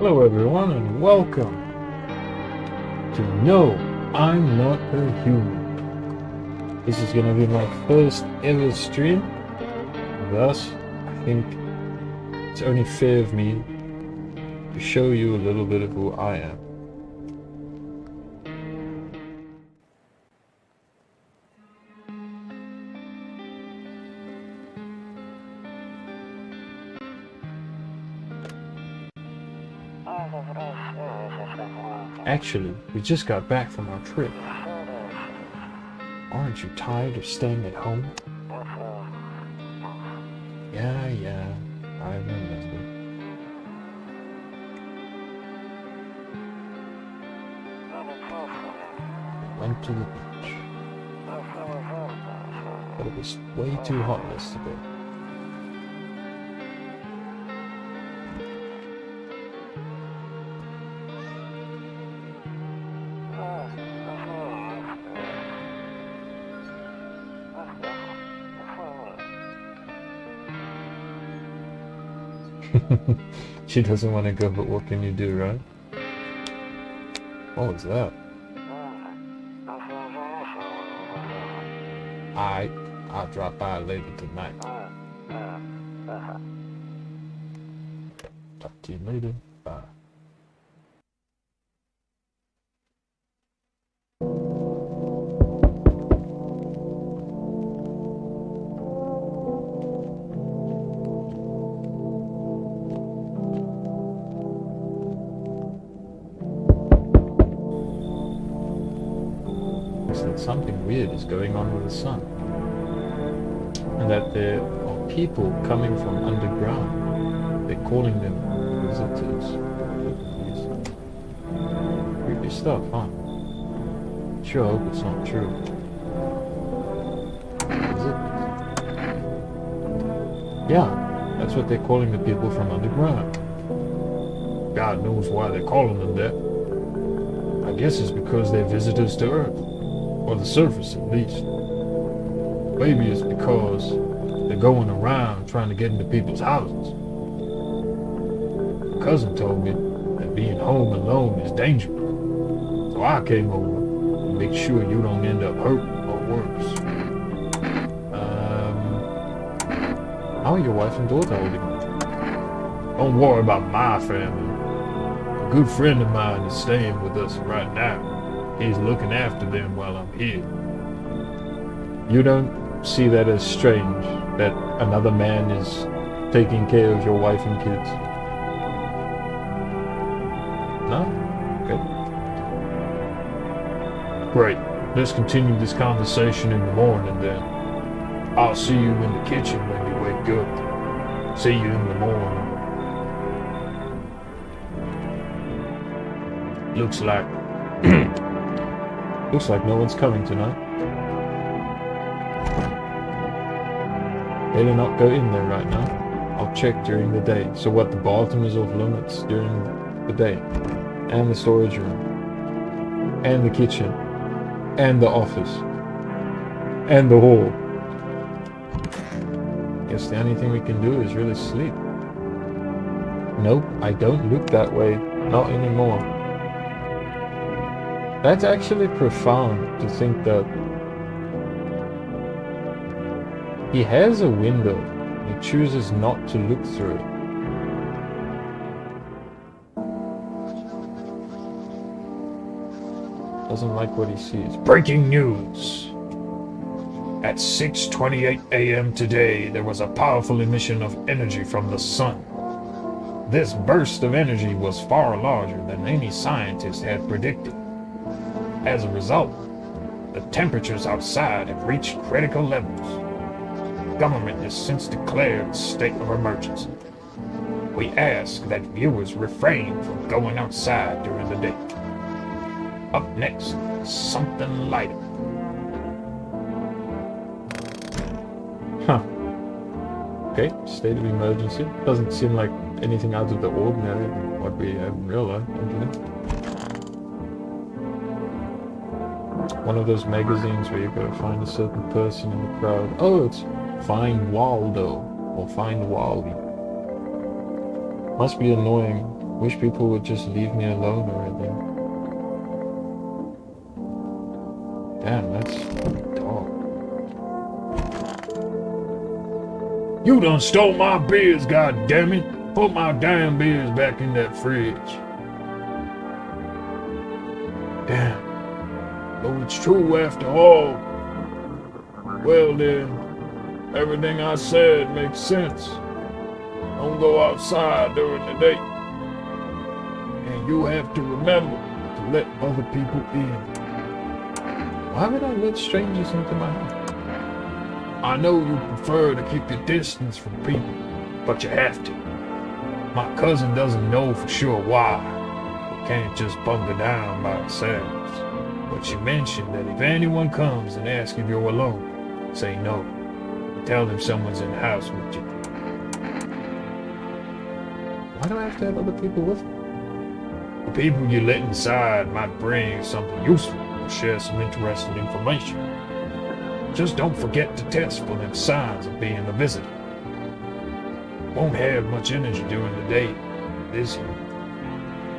Hello everyone and welcome to No, I'm Not a Human. This is gonna be my first ever stream, thus I think it's only fair of me to show you a little bit of who I am. Actually, we just got back from our trip. Aren't you tired of staying at home? Yeah, I remember. Went to the beach. But it was way too hot yesterday. She doesn't want to go, but what can you do, right? What was that? I'll drop by later tonight. Talk to you later. Bye. That something weird is going on with the sun, and that there are people coming from underground. They're calling them visitors. Creepy stuff, huh? Sure hope it's not true. Is it? Yeah, that's what they're calling the people from underground. God knows why they're calling them that. I guess it's because they're visitors to Earth. Or the surface, at least. Maybe it's because they're going around trying to get into people's houses. My cousin told me that being home alone is dangerous. So I came over to make sure you don't end up hurt or worse. How are your wife and daughter holding up? Don't worry about my family. A good friend of mine is staying with us right now. He's looking after them while I'm here. You don't see that as strange, that another man is taking care of your wife and kids? No? Okay. Great. Let's continue this conversation in the morning then. I'll see you in the kitchen when you wake up. See you in the morning. Looks like no one's coming tonight. Better not go in there right now. I'll check during the day. So what, the bathroom is off limits during the day? And the storage room. And the kitchen. And the office. And the hall. Guess the only thing we can do is really sleep. Nope, I don't look that way. Not anymore. That's actually profound to think that he has a window and he chooses not to look through it. Doesn't like what he sees. Breaking news! At 6:28 a.m. today, there was a powerful emission of energy from the sun. This burst of energy was far larger than any scientist had predicted. As a result, the temperatures outside have reached critical levels. The government has since declared a state of emergency. We ask that viewers refrain from going outside during the day. Up next, something lighter. Huh. Okay, state of emergency. Doesn't seem like anything out of the ordinary than what we have in real life, don't you think? One of those magazines where you've got to find a certain person in the crowd. Oh, it's Find Waldo or Find Wally. Must be annoying Wish people would just leave me alone already. Damn, that's dark. You done stole my beers, goddammit! Put my damn beers back in that fridge. Damn. Though it's true after all. Well then, everything I said makes sense. Don't go outside during the day. And you have to remember to let other people in. Why would I let strangers into my house? I know you prefer to keep your distance from people, but you have to. My cousin doesn't know for sure why. We can't just bunker down by ourselves. But she mentioned that if anyone comes and asks if you're alone, say no. Tell them someone's in the house with you. Why do I have to have other people with me? The people you let inside might bring something useful or share some interesting information. Just don't forget to test for them signs of being a visitor. Won't have much energy during the day, this year.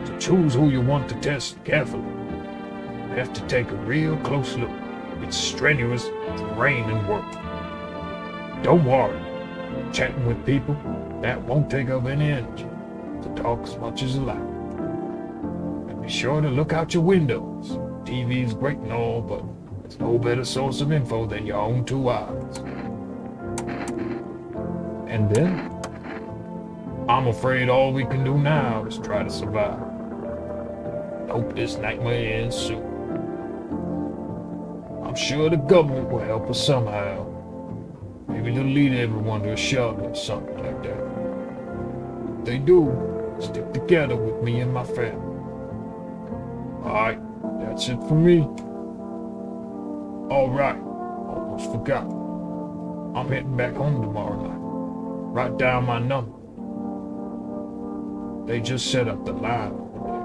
So choose who you want to test carefully. You have to take a real close look. It's strenuous, draining work. Don't worry, chatting with people, that won't take up any energy. So talk as much as you like. And be sure to look out your windows. TV's great and all, but there's no better source of info than your own two eyes. And then? I'm afraid all we can do now is try to survive. Hope this nightmare ends soon. I'm sure the government will help us somehow. Maybe they'll lead everyone to a shelter or something like that. If they do, stick together with me and my family. Alright, that's it for me. Alright, almost forgot. I'm heading back home tomorrow night. Write down my number. They just set up the line over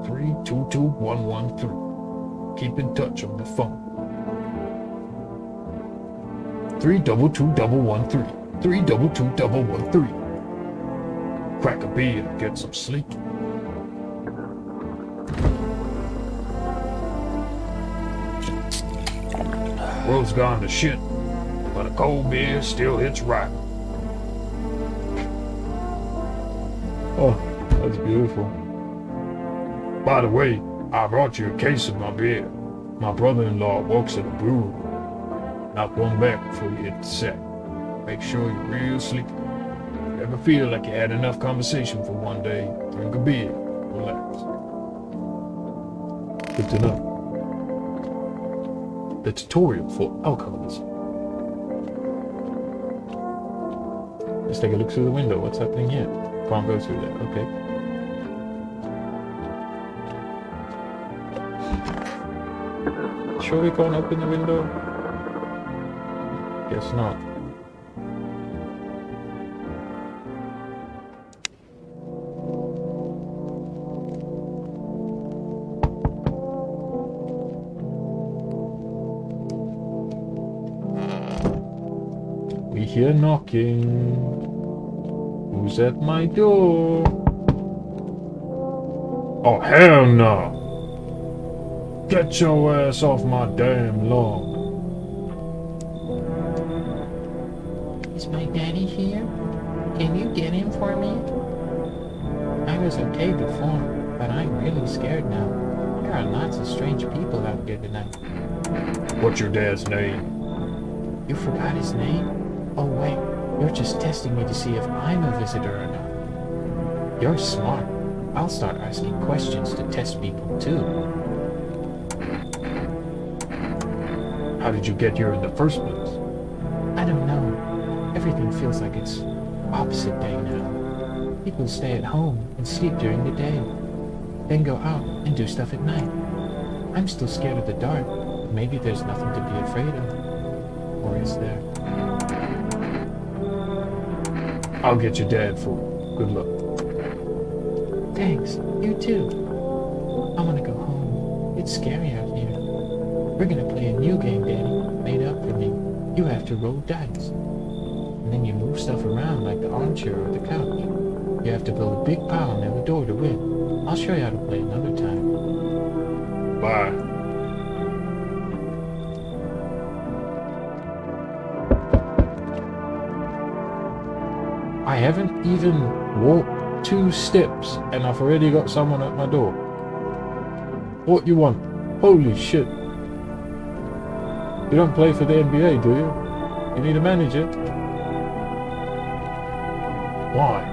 there. 322113. Keep in touch on the phone. 322113. 322113. Crack a beer and get some sleep. World's gone to shit, but a cold beer still hits right. Oh, that's beautiful. By the way, I brought you a case of my beer. My brother-in-law works at a brewery. Knock one back before you hit the set. Make sure you're real sleepy. If you ever feel like you had enough conversation for one day, drink a beer, relax. Good to know. The tutorial for alcoholism. Let's take a look through the window. What's happening here? Can't go through there. Okay. Sure we can't open the window? Guess not. We hear knocking. Who's at my door? Oh, hell no! Get your ass off my damn lawn. Is my daddy here? Can you get him for me? I was okay before, but I'm really scared now. There are lots of strange people out here tonight. What's your dad's name? You forgot his name? Oh wait, you're just testing me to see if I'm a visitor or not. You're smart. I'll start asking questions to test people too. How did you get here in the first place? I don't know. Everything feels like it's opposite day now. People stay at home and sleep during the day, then go out and do stuff at night. I'm still scared of the dark. Maybe there's nothing to be afraid of. Or is there? I'll get your dad for you. Good luck. Thanks. You too. I want to go home. It's scary out here. We're gonna play a new game, Daddy, made up for me. You have to roll dice. And then you move stuff around like the armchair or the couch. You have to build a big pile near the door to win. I'll show you how to play another time. Bye. I haven't even walked 2 steps and I've already got someone at my door. What you want? Holy shit. You don't play for the NBA, do you? You need a manager? Why?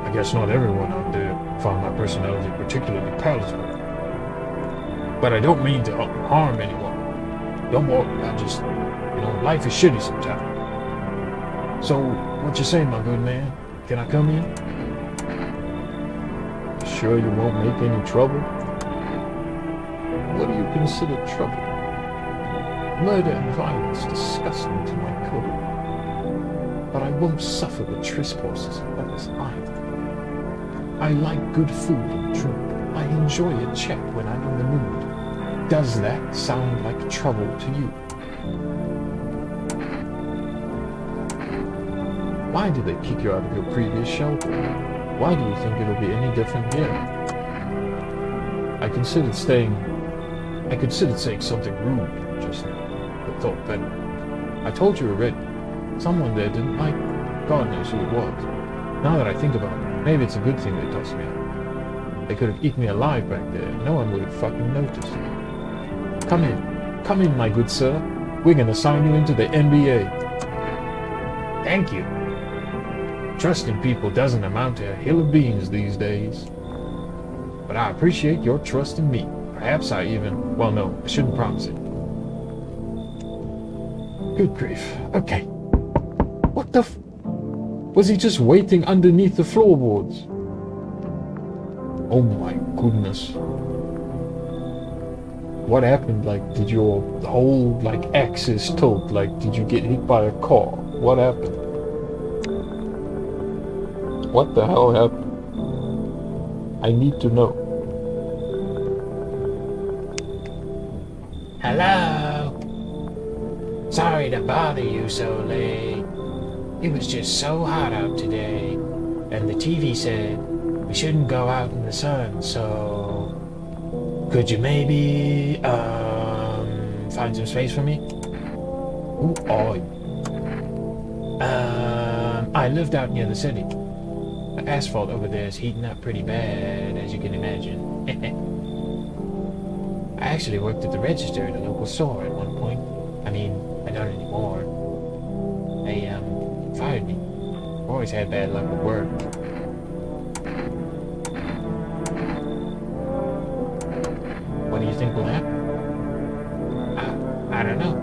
I guess not everyone out there found my personality particularly palatable. But I don't mean to harm anyone. Don't worry, I just, life is shitty sometimes. So, what you saying, my good man? Can I come in? Sure you won't make any trouble? What do you consider trouble? Murder and violence disgust me to my core. But I won't suffer the trespasses of others either. I like good food and drink. I enjoy a chat when I'm in the mood. Does that sound like trouble to you? Why did they kick you out of your previous shelter? Why do you think it'll be any different here? I considered saying something rude just now, but thought better. I told you already. Someone there didn't like me. God knows who it was. Now that I think about it, maybe it's a good thing they tossed me out. They could have eaten me alive back there, and no one would have fucking noticed. Come in, my good sir. We're gonna sign you into the NBA. Thank you. Trusting people doesn't amount to a hill of beans these days. But I appreciate your trust in me. Perhaps I even... Well, no, I shouldn't promise it. Good grief. Okay. What the Was he just waiting underneath the floorboards? Oh my goodness. What happened? Like, did your whole, axis tilt? Like, did you get hit by a car? What happened? What the hell happened? I need to know. Hello? Sorry to bother you so late. It was just so hot out today, and the TV said we shouldn't go out in the sun, so could you maybe find some space for me? Who are you? I lived out near the city. The asphalt over there is heating up pretty bad, as you can imagine. I actually worked at the register at a local store at one point. I mean, I don't anymore. They fired me. Always had bad luck with work. What do you think will happen? I don't know.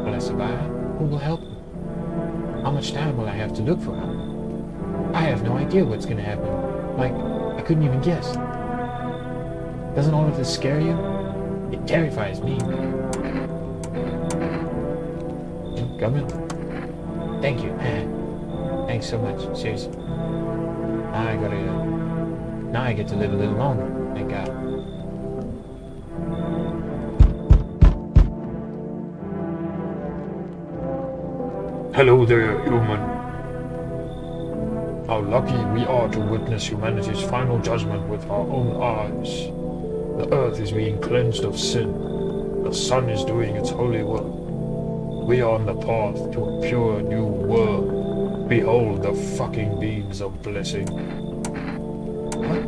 Will I survive? Who will help me? How much time will I have to look for help? I have no idea what's gonna happen. Like, I couldn't even guess. Doesn't all of this scare you? It terrifies me. Come in. Thank you. Thanks so much. Seriously. Now I get to live a little longer. Thank God. Hello there, human. How lucky we are to witness humanity's final judgment with our own eyes. The earth is being cleansed of sin. The sun is doing its holy work. We are on the path to a pure new world. Behold the fucking beams of blessing. What?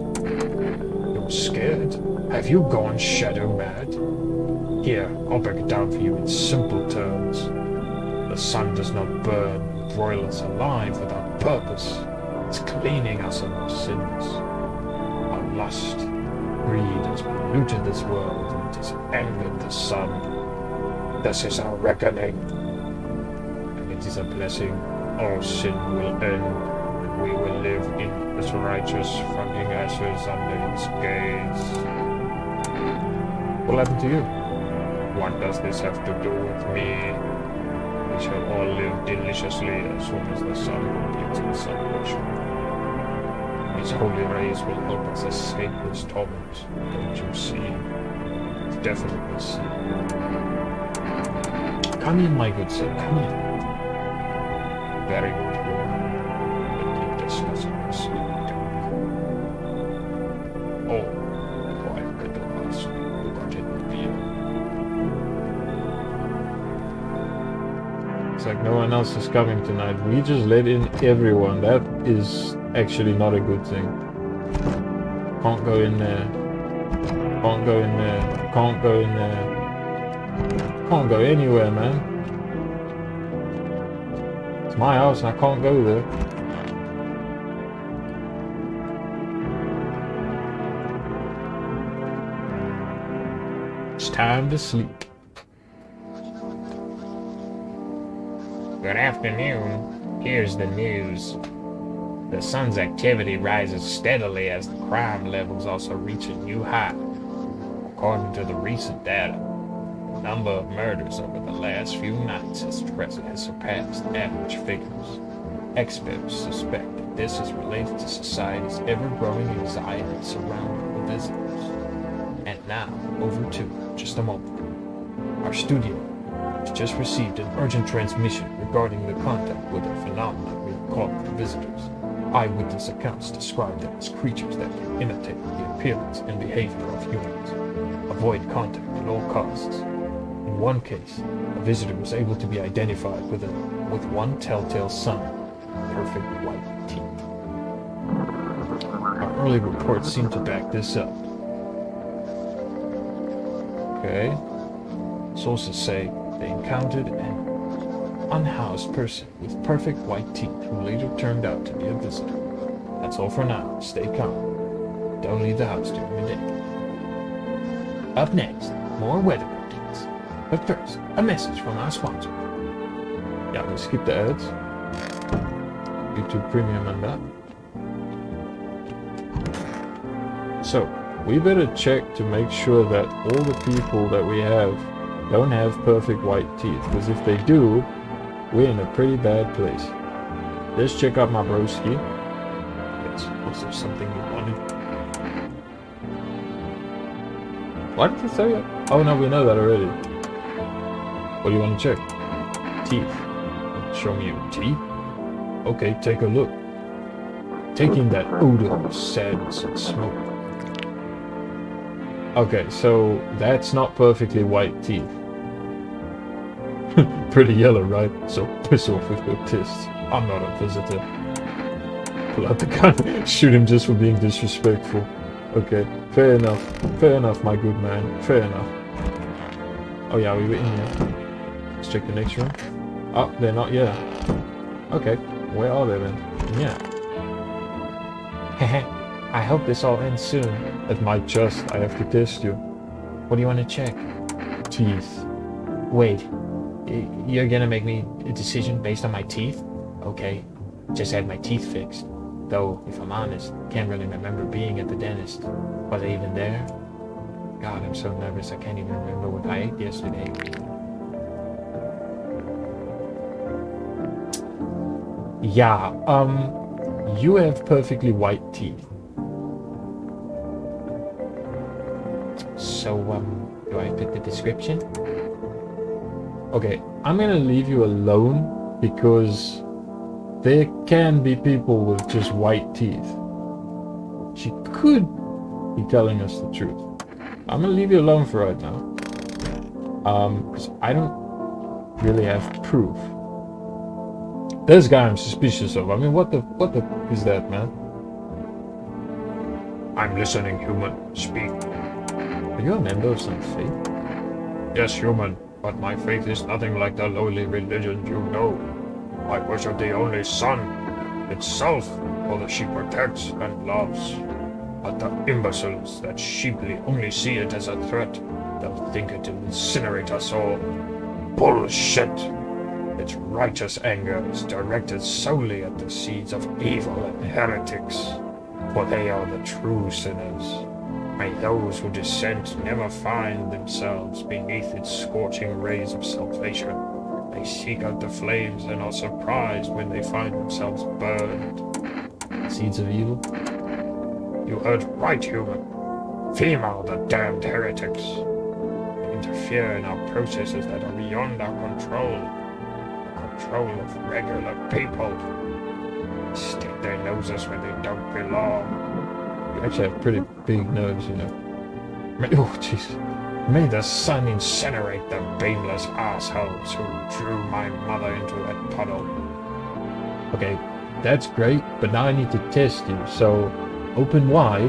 You're scared? Have you gone shadow mad? Here, I'll break it down for you in simple terms. The sun does not burn and broil us alive without purpose. It's cleaning us of our sins. Our lust, greed has polluted this world and it has angered the sun. This is our reckoning. And it is a blessing. All sin will end, and we will live in his righteous fucking ashes under his gaze. What happened to you? What does this have to do with me? We shall all live deliciously as soon as the sun completes its celebration. His holy rays will help us escape this torment. Don't you see? Definitely see. Come in, my good sir. Come in. Very good. But keep discussing this. It's like no one else is coming tonight. We just let in everyone. That is actually not a good thing. Can't go in there. Can't go in there. Can't go in there. Can't go anywhere, man. It's my house and I can't go there. It's time to sleep. Good afternoon. Here's the news. The sun's activity rises steadily as the crime levels also reach a new high. According to the recent data, the number of murders over the last few nights has surpassed average figures. Experts suspect that this is related to society's ever-growing anxiety surrounding the visitors. And now, over to just a moment. Our studio has just received an urgent transmission regarding the contact with a phenomenon we call the visitors. Eyewitness accounts describe them as creatures that can imitate the appearance and behavior of humans. Avoid contact at all costs. In one case, a visitor was able to be identified with one telltale sign: perfect white teeth. Our early reports seem to back this up. Okay. Sources say they encountered an unhoused person with perfect white teeth who later turned out to be a visitor. That's all for now. Stay calm. Don't leave the house during the day. Up next, more weather updates. But first, a message from our sponsor. Yeah, we skip the ads. YouTube Premium and that. So, we better check to make sure that all the people that we have don't have perfect white teeth, because if they do, we're in a pretty bad place. Let's check out my broski. Yes, was there something you wanted? Why did you say it? Oh no, we know that already. What do you want to check? Teeth. Show me your teeth? Okay, take a look. Taking that odor of sadness and smoke. Okay, so that's not perfectly white teeth. Pretty yellow, right? So piss off with your tests. I'm not a visitor. Pull out the gun. Shoot him just for being disrespectful. Okay, fair enough. Fair enough, my good man. Fair enough. Oh yeah, we were in here. Let's check the next room. Oh, they're not here. Okay, where are they then? Yeah. Heh. I hope this all ends soon. At my chest, I have to test you. What do you want to check? Teeth. Wait. You're gonna make me a decision based on my teeth? Okay. Just had my teeth fixed. Though, if I'm honest, can't really remember being at the dentist. Was I even there? God, I'm so nervous I can't even remember what I ate yesterday. Yeah, you have perfectly white teeth. So, do I fit the description? Okay, I'm gonna leave you alone because there can be people with just white teeth. She could be telling us the truth. I'm gonna leave you alone for right now. Because I don't really have proof. This guy I'm suspicious of. I mean, what the is that, man? I'm listening, human. Speak. Are you a member of some faith? Yes, human, but my faith is nothing like the lowly religion you know. I worship the only sun itself, for the she protects and loves. But the imbeciles that sheeply only see it as a threat, they'll think it will incinerate us all. Bullshit! Its righteous anger is directed solely at the seeds of evil and heretics, for they are the true sinners. May those who dissent never find themselves beneath its scorching rays of salvation. They seek out the flames and are surprised when they find themselves burned. Seeds of evil? You heard right, human. Female the damned heretics. They interfere in our processes that are beyond our control. The control of regular people. Stick their noses where they don't belong. You actually have pretty big nose, you know. Oh, jeez. May the sun incinerate the baseless assholes who drew my mother into that puddle. Okay, that's great, but now I need to test you. So, open Y.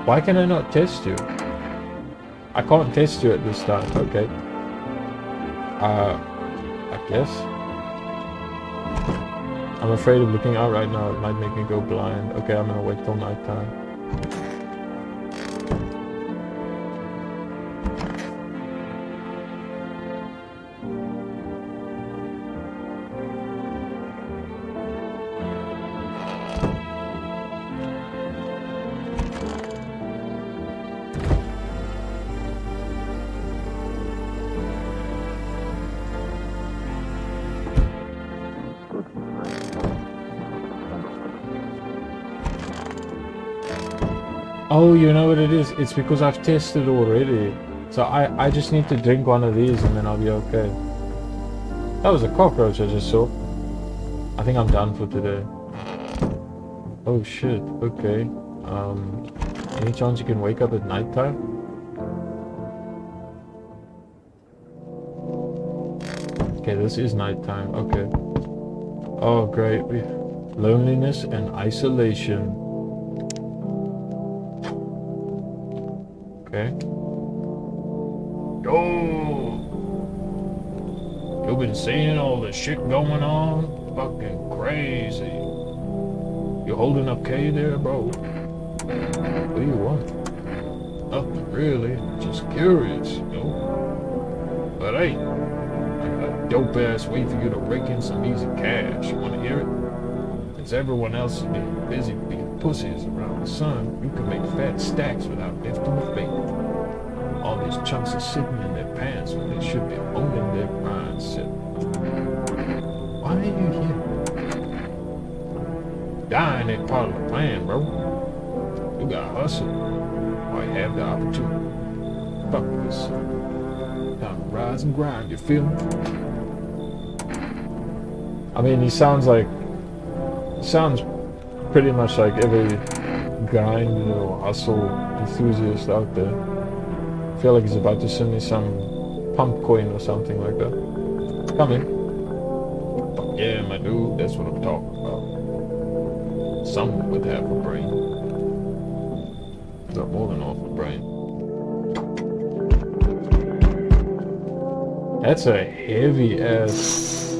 Why can I not test you? I can't test you at this time. Okay. I guess. I'm afraid of looking out right now. It might make me go blind. Okay, I'm gonna wait till nighttime. Oh, you know what it is? It's because I've tested already. So I just need to drink one of these and then I'll be okay. That was a cockroach I just saw. I think I'm done for today. Oh shit, okay. Any chance you can wake up at nighttime? Okay, this is nighttime, okay. Oh great, loneliness and isolation. Okay. Yo! You been seeing all this shit going on? Fucking crazy. You holding up K there, bro? What do you want? Nothing really. Just curious, you know? But hey, I got a dope ass way for you to rake in some easy cash. You wanna hear it? Since everyone else is being busy being pussies around the sun, you can make fat stacks without lifting a finger. All these chunks are sitting in their pants when they should be owning their mindset. Why are you here? Dying ain't part of the plan, bro. You gotta hustle while you have the opportunity. Fuck this. Time to rise and grind, you feel me? I mean, he sounds pretty much like every grind or hustle enthusiast out there. I feel like he's about to send me some pump coin or something like that. Come in. Fuck yeah, my dude, that's what I'm talking about. Someone would have a brain. Got more than half a brain. That's a heavy ass.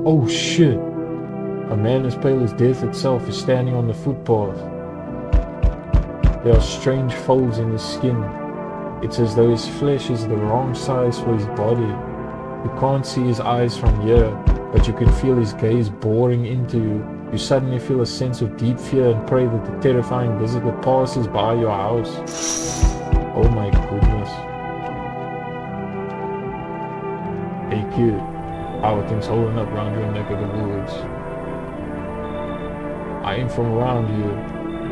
Oh shit. A man as pale as death itself is standing on the footpath. There are strange folds in his skin. It's as though his flesh is the wrong size for his body. You can't see his eyes from here, but you can feel his gaze boring into you. You suddenly feel a sense of deep fear and pray that the terrifying visitor passes by your house. Oh my goodness. Hey kid, how are things holding up around your neck of the woods? I ain't from around here.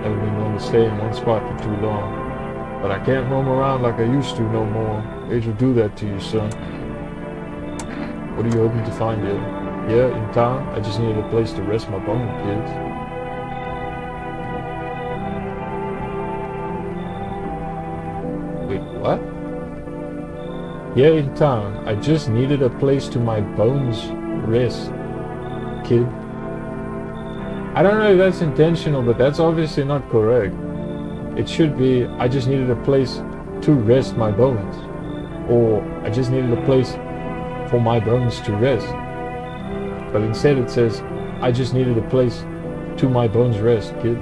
Never been known to stay in one spot for too long. But I can't roam around like I used to no more. Age will do that to you, son. What are you hoping to find here? Here, in town? I just needed a place to rest my bone, kids. Wait, what? Here in town, I just needed a place to my bones rest, kid. I don't know if that's intentional, but that's obviously not correct. It should be, I just needed a place to rest my bones. Or, I just needed a place for my bones to rest. But instead it says, I just needed a place to my bones rest, kid.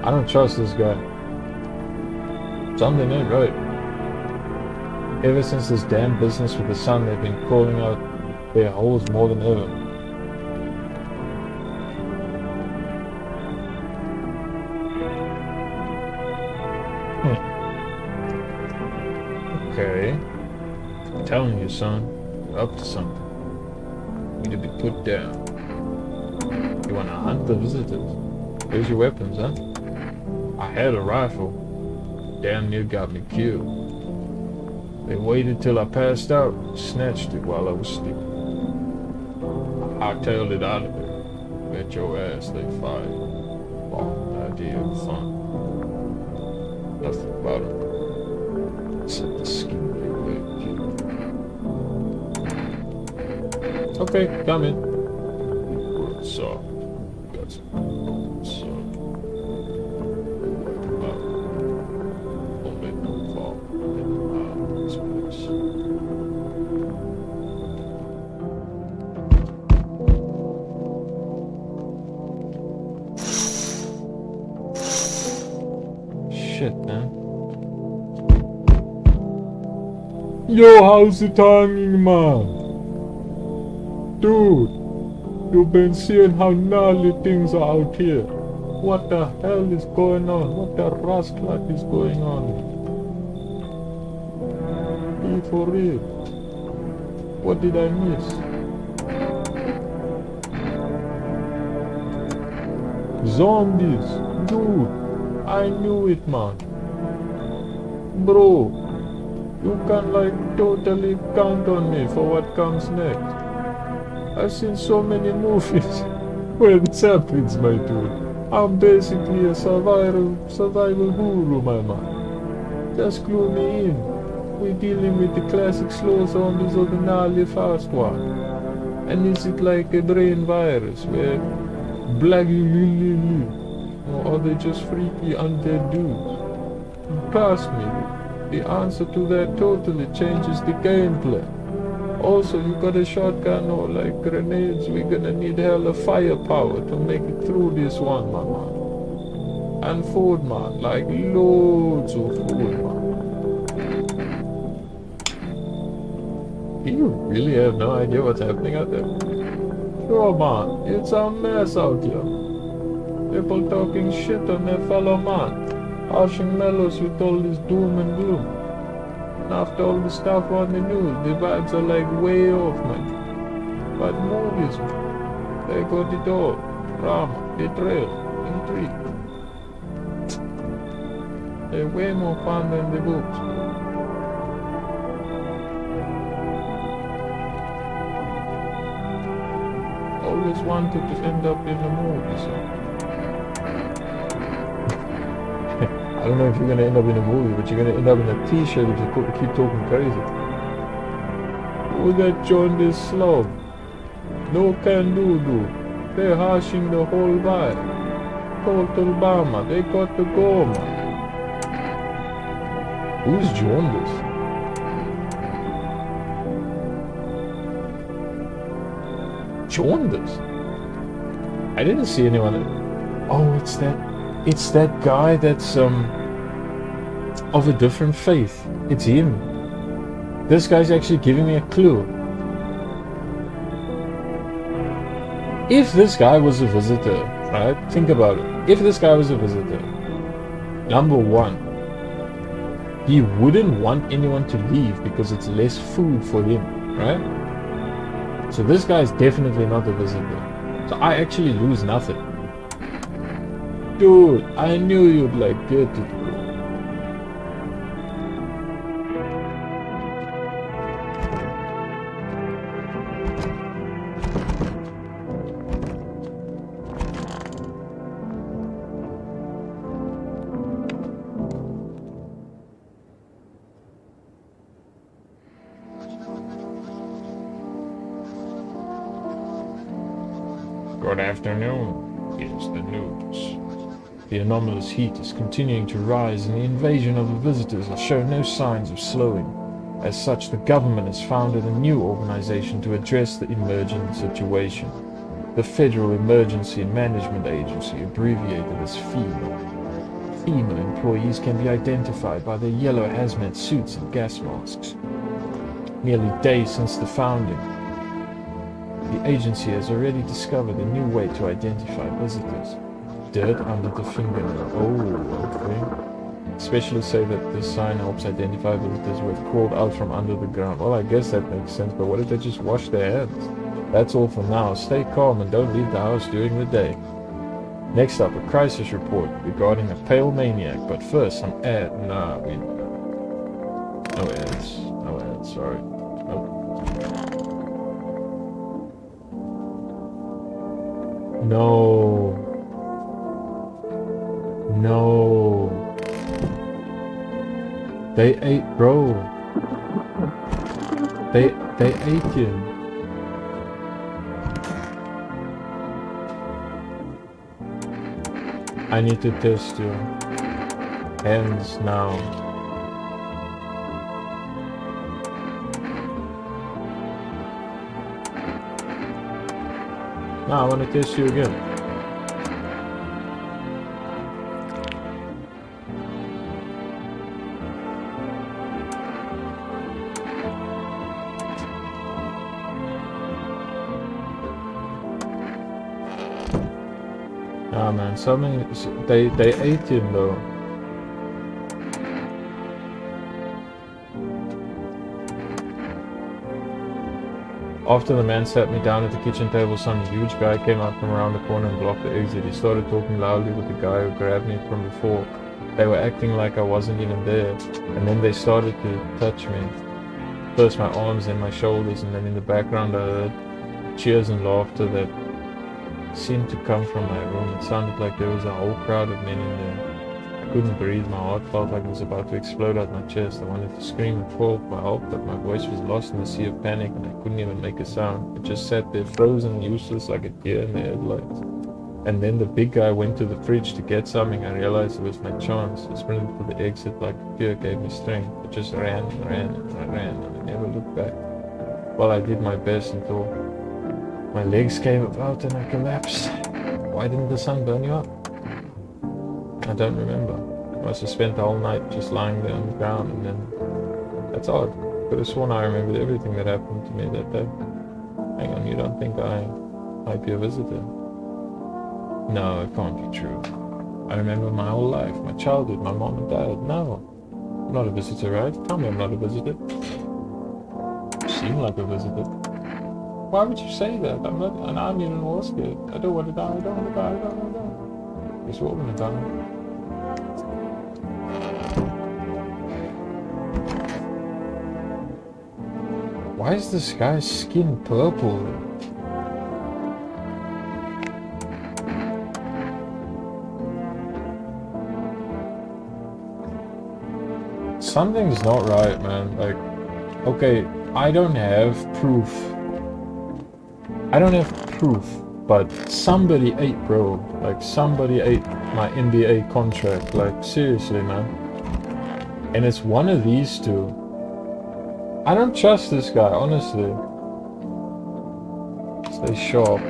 I don't trust this guy. Something ain't right. Ever since this damn business with the sun, they've been calling out their holes more than ever. Okay. I'm telling you, son, you're up to something. You need to be put down. You wanna hunt the visitors? Where's your weapons, huh? I had a rifle. Damn near got me killed. They waited till I passed out and snatched it while I was sleeping. I tailed it out of there. Bet your ass they fired. Wrong idea of fun. Nothing about it. Set the skin away. Okay, come in. What's up? Got some. What's up? Shit, man. Yo, how's the timing, man? Dude, you've been seeing how gnarly things are out here. What the hell is going on? What the rascal is going on? Be for real. What did I miss? Zombies! Dude, I knew it, man. Bro, you can like totally count on me for what comes next. I've seen so many movies where this happens, my dude. I'm basically a survival guru, my man. Just clue me in. We're dealing with the classic slow zombies or the gnarly fast one. And is it like a brain virus where black or are they just freaky undead dudes? Trust me, the answer to that totally changes the gameplay. Also, you got a shotgun or like grenades, we're gonna need hella firepower to make it through this one, my man. And food, man, like loads of food, man. You really have no idea what's happening out there? Sure, man, it's a mess out here. People talking shit on their fellow man, harshing mellows with all this doom and gloom. And after all the stuff on the news, the vibes are like way off, man. But movies, man, they got it all. Drama, betrayal, intrigue. They're way more fun than the books. Always wanted to end up in a movie, so. I don't know if you're gonna end up in a movie, but you're gonna end up in a t-shirt if you keep talking crazy. Who that joined this slob? No can do, dude. They're harshing the whole vibe. Total Obama, they got to go, man. Who's joined this? Joined this? I didn't see anyone. Oh, it's that guy that's of a different faith. It's him. This guy's actually giving me a clue. If this guy was a visitor, right? Think about it. If this guy was a visitor, number one, he wouldn't want anyone to leave because it's less food for him, right? So this guy is definitely not a visitor. So I actually lose nothing. Dude, I knew you'd like get it. Good afternoon. Here's the news. The anomalous heat is continuing to rise and the invasion of the visitors will show no signs of slowing. As such, the government has founded a new organization to address the emerging situation. The Federal Emergency Management Agency, abbreviated as FEMA. FEMA employees can be identified by their yellow hazmat suits and gas masks. Nearly days since the founding, the agency has already discovered a new way to identify visitors. Dirt under the fingernail. Oh, okay. Specialists say that this sign helps identify visitors who have crawled out from under the ground. Well, I guess that makes sense, but what if they just wash their hands? That's all for now. Stay calm and don't leave the house during the day. Next up, a crisis report regarding a pale maniac, but first some ad. No ads, sorry. Nope. No. They ate, bro. They ate you. I need to test you. Hands now. Now I want to test you again. Ah man, they ate him though. After the man sat me down at the kitchen table, some huge guy came out from around the corner and blocked the exit. He started talking loudly with the guy who grabbed me from before. They were acting like I wasn't even there, and then they started to touch me. First my arms, then my shoulders, and then in the background I heard cheers and laughter that seemed to come from my room. It sounded like there was a whole crowd of men in there. I couldn't breathe. My heart felt like it was about to explode out my chest. I wanted to scream and call for help, but my voice was lost in the sea of panic and I couldn't even make a sound. I just sat there frozen and useless like a deer in the headlights. And then the big guy went to the fridge to get something. I realized it was my chance. I sprinted for the exit like fear gave me strength. I just ran and ran and I ran and I never looked back. Well, I did my best until my legs gave out and I collapsed. Why didn't the sun burn you up? I don't remember. I must have spent the whole night just lying there on the ground, and then... That's odd. Could have sworn I remembered everything that happened to me that day. Hang on, you don't think I might be a visitor? No, it can't be true. I remember my whole life, my childhood, my mom and dad. No, I'm not a visitor, right? Tell me I'm not a visitor. You seem like a visitor. Why would you say that? I'm not, and I'm even more scared. I don't want to die, I don't want to die, I don't want to die. Guess what I'm gonna die? Why is this guy's skin purple? Something's not right, man. Like, okay, I don't have proof. But somebody ate, bro. Like, somebody ate my NBA contract. Like, seriously, man. And it's one of these two. I don't trust this guy, honestly. Stay sharp.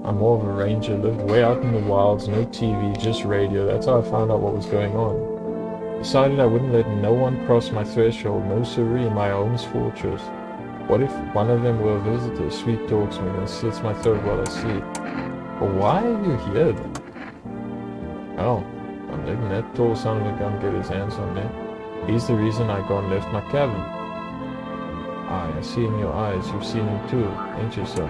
I'm more of a ranger, lived way out in the wilds, no TV, just radio. That's how I found out what was going on. Decided I wouldn't let no one cross my threshold, no siree in my home's fortress. What if one of them were a visitor, sweet talks me, and slits my throat while I sleep? But why are you here then? Oh, I'm letting that tall son of a gun get his hands on me. He's the reason I gone left my cabin. Aye, I see in your eyes, you've seen him too, ain't you, son?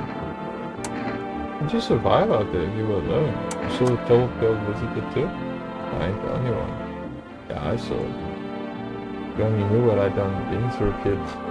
How'd you survive out there if you were alone? You saw the tall girl visitor too? I ain't the only one. Yeah, I saw it. You only knew what I'd done been through, kid.